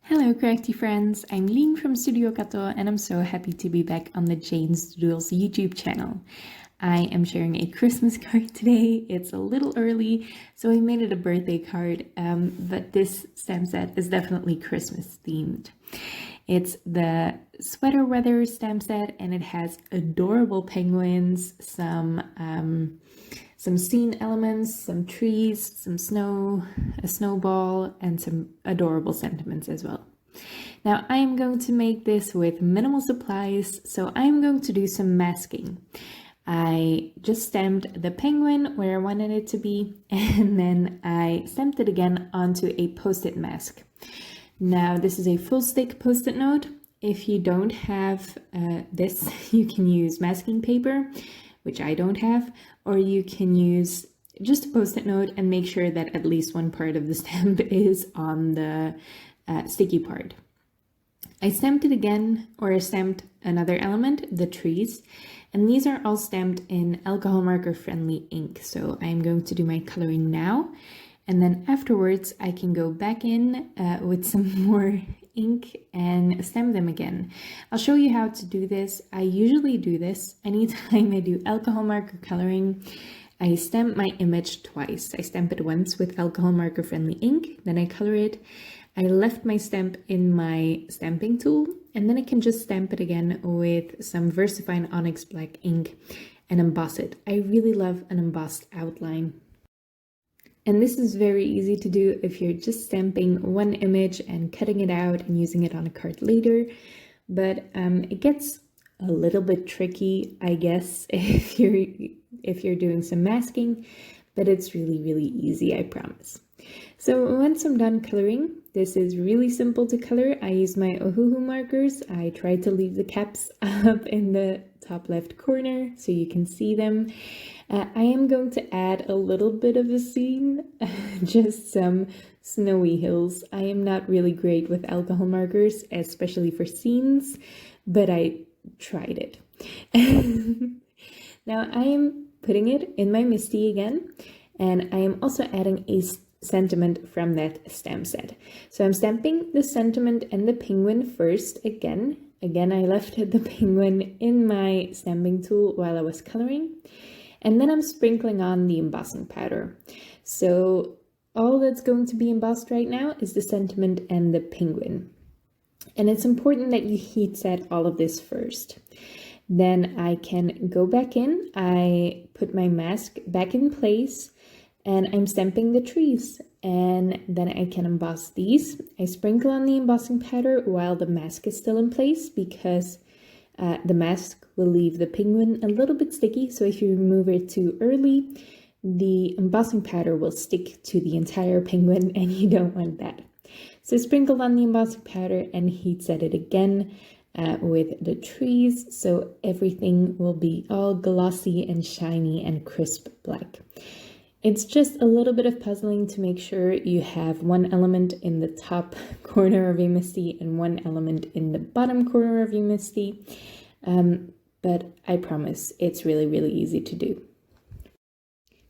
Hello crafty friends, I'm Lien from Studio Kato and I'm so happy to be back on the Jane's Doodles YouTube channel. I am sharing a Christmas card today. It's a little early, so I made it a birthday card, but this stamp set is definitely Christmas themed. It's the Sweater Weather stamp set and it has adorable penguins, some scene elements, some trees, some snow, a snowball, and some adorable sentiments as well. Now I am going to make this with minimal supplies, so I'm going to do some masking. I just stamped the penguin where I wanted it to be, and then I stamped it again onto a post-it mask. Now this is a full stick post-it note. If you don't have this, you can use masking paper, which I don't have, or you can use just a post-it note and make sure that at least one part of the stamp is on the sticky part. I stamped it again, or I stamped another element, the trees, and these are all stamped in alcohol marker friendly ink. So I'm going to do my coloring now, and then afterwards I can go back in with some more ink and stamp them again. I'll show you how to do this. I usually do this anytime I do alcohol marker coloring. I stamp my image twice. I stamp it once with alcohol marker friendly ink, then I color it. I left my stamp in my stamping tool, and then I can just stamp it again with some Versafine Onyx black ink and emboss it. I really love an embossed outline. And this is very easy to do if you're just stamping one image and cutting it out and using it on a card later. But it gets a little bit tricky, I guess, if you're doing some masking, but it's really, really easy, I promise. So once I'm done coloring, this is really simple to color. I use my Ohuhu markers. I try to leave the caps up in the top left corner so you can see them. I am going to add a little bit of a scene, just some snowy hills. I am not really great with alcohol markers, especially for scenes, but I tried it. Now I am putting it in my Misti again, and I am also adding a sentiment from that stamp set. So I'm stamping the sentiment and the penguin first again. Again, I left the penguin in my stamping tool while I was coloring. And then I'm sprinkling on the embossing powder. So all that's going to be embossed right now is the sentiment and the penguin. And it's important that you heat set all of this first. Then I can go back in, I put my mask back in place, and I'm stamping the trees. And then I can emboss these. I sprinkle on the embossing powder while the mask is still in place, because the mask will leave the penguin a little bit sticky, so if you remove it too early, the embossing powder will stick to the entire penguin, and you don't want that. So sprinkle on the embossing powder and heat set it again with the trees, so everything will be all glossy and shiny and crisp black. It's just a little bit of puzzling to make sure you have one element in the top corner of your Misti and one element in the bottom corner of your Misti. But I promise it's really, really easy to do.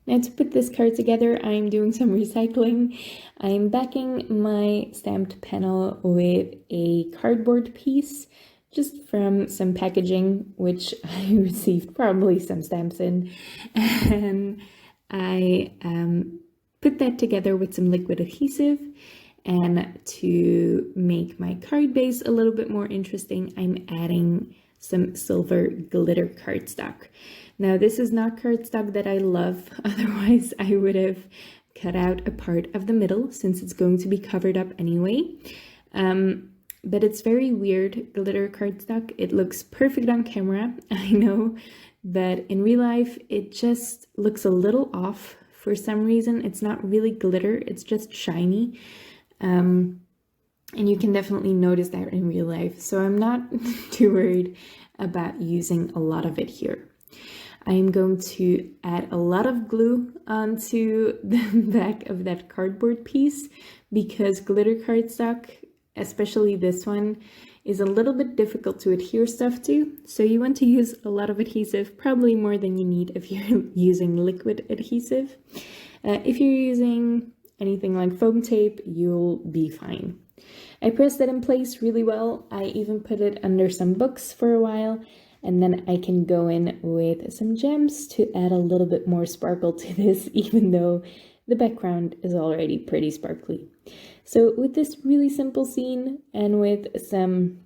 Now to put this card together, I'm doing some recycling. I'm backing my stamped panel with a cardboard piece, just from some packaging, which I received probably some stamps in. And I put that together with some liquid adhesive, and to make my card base a little bit more interesting, I'm adding some silver glitter cardstock. Now this is not cardstock that I love, otherwise I would have cut out a part of the middle since it's going to be covered up anyway. But it's very weird glitter cardstock. It looks perfect on camera, I know, but in real life it just looks a little off for some reason. It's not really glitter, it's just shiny. And you can definitely notice that in real life. So I'm not too worried about using a lot of it here. I am going to add a lot of glue onto the back of that cardboard piece, because glitter cardstock, especially this one, is a little bit difficult to adhere stuff to. So you want to use a lot of adhesive, probably more than you need if you're using liquid adhesive. If you're using anything like foam tape, you'll be fine. I pressed that in place really well. I even put it under some books for a while, and then I can go in with some gems to add a little bit more sparkle to this, even though the background is already pretty sparkly. So with this really simple scene and with some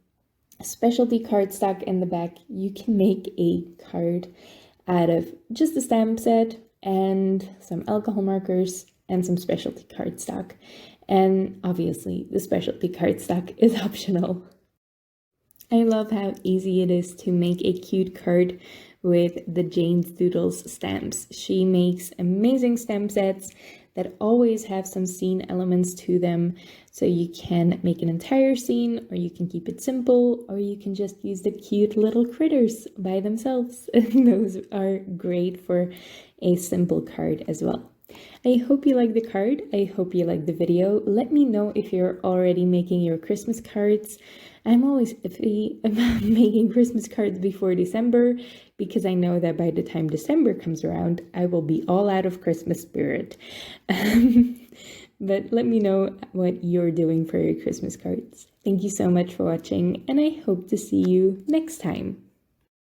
specialty cardstock in the back, you can make a card out of just a stamp set and some alcohol markers and some specialty cardstock. And obviously the specialty cardstock is optional. I love how easy it is to make a cute card with the Jane's Doodles stamps. She makes amazing stamp sets that always have some scene elements to them. So you can make an entire scene, or you can keep it simple, or you can just use the cute little critters by themselves. Those are great for a simple card as well. I hope you like the card. I hope you like the video. Let me know if you're already making your Christmas cards. I'm always iffy about making Christmas cards before December, because I know that by the time December comes around, I will be all out of Christmas spirit. But let me know what you're doing for your Christmas cards. Thank you so much for watching, and I hope to see you next time.